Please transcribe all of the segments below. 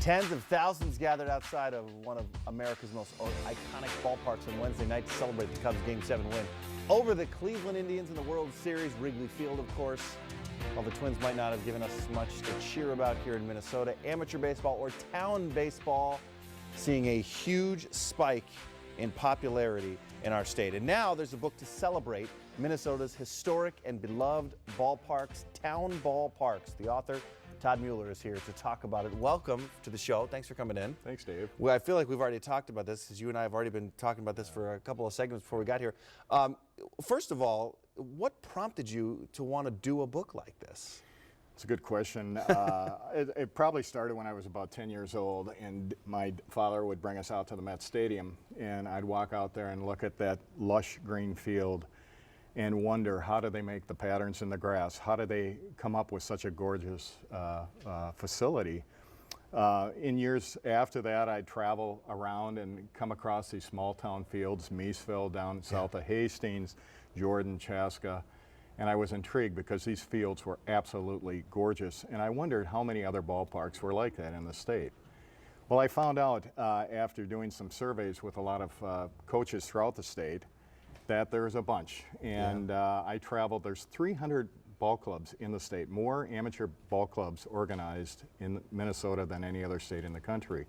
Tens of thousands gathered outside of one of America's most iconic ballparks on Wednesday night to celebrate the Cubs' Game 7 win over the Cleveland Indians in the World Series. Wrigley Field, of course. While the Twins might not have given us much to cheer about here in Minnesota, amateur baseball or town baseball seeing a huge spike in popularity in our state. And now there's a book to celebrate Minnesota's historic and beloved ballparks, town ballparks. The author, Todd Mueller, is here to talk about it. Welcome to the show. Thanks for coming in. Thanks, Dave. Well, I feel like we've already talked about this because you and I have already been talking about this for a couple of segments before we got here. First of all, what prompted you to want to do a book like this? It's a good question. It probably started when I was about 10 years old, and my father would bring us out to the Met Stadium, and I'd walk out there and look at that lush green field and wonder, how do they make the patterns in the grass? How do they come up with such a gorgeous facility? In years after that, I'd travel around and come across these small town fields, Meesville down south of Hastings, Jordan, Chaska, and I was intrigued because these fields were absolutely gorgeous, and I wondered how many other ballparks were like that in the state. Well, I found out after doing some surveys with a lot of coaches throughout the state that there's a bunch, and I traveled. There's 300 ball clubs in the state, more amateur ball clubs organized in Minnesota than any other state in the country.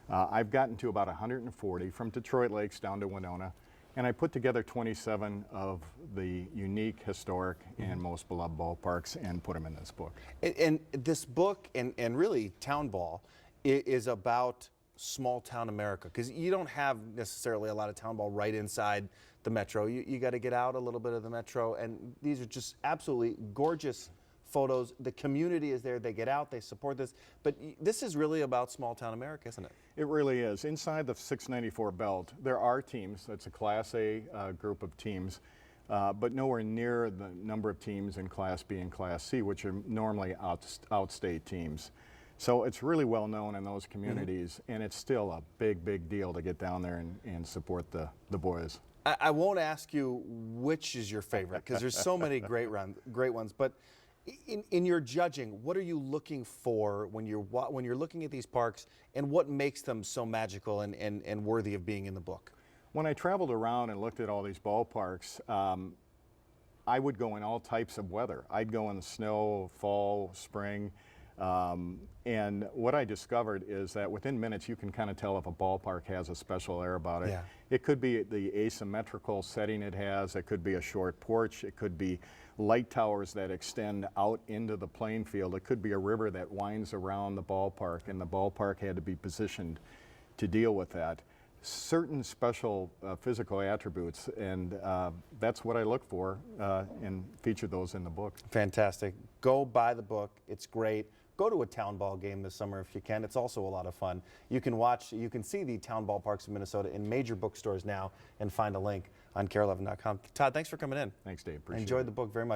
I've gotten to about 140 from Detroit Lakes down to Winona, and I put together 27 of the unique, historic, and most beloved ballparks and put them in this book. And this book, and really Town Ball, is about small town America, because you don't have necessarily a lot of town ball right inside the metro. You got to get out a little bit of the metro, and these are just absolutely gorgeous photos. The community is there, they get out, they support this, but this is really about small town America, isn't it? It really is. Inside the 694 belt, there are teams. That's a Class A group of teams, but nowhere near the number of teams in Class B and Class C, which are normally outstate teams. So it's really well known in those communities, and it's still a big, big deal to get down there and support the boys. I won't ask you which is your favorite, because there's so many great ones, but in your judging, what are you looking for when you're looking at these parks, and what makes them so magical and worthy of being in the book? When I traveled around and looked at all these ballparks, I would go in all types of weather. I'd go in the snow, fall, spring, and what I discovered is that within minutes you can kind of tell if a ballpark has a special air about it. Yeah. It could be the asymmetrical setting it has, it could be a short porch, it could be light towers that extend out into the playing field, it could be a river that winds around the ballpark, and the ballpark had to be positioned to deal with that. Certain special physical attributes, and that's what I look for and feature those in the book. Fantastic. Go buy the book. It's great. Go to a town ball game this summer if you can. It's also a lot of fun. You can see the town ballparks of Minnesota in major bookstores now and find a link on KARE11.com. Todd, thanks for coming in. Thanks, Dave. Appreciate it. Enjoyed the book very much.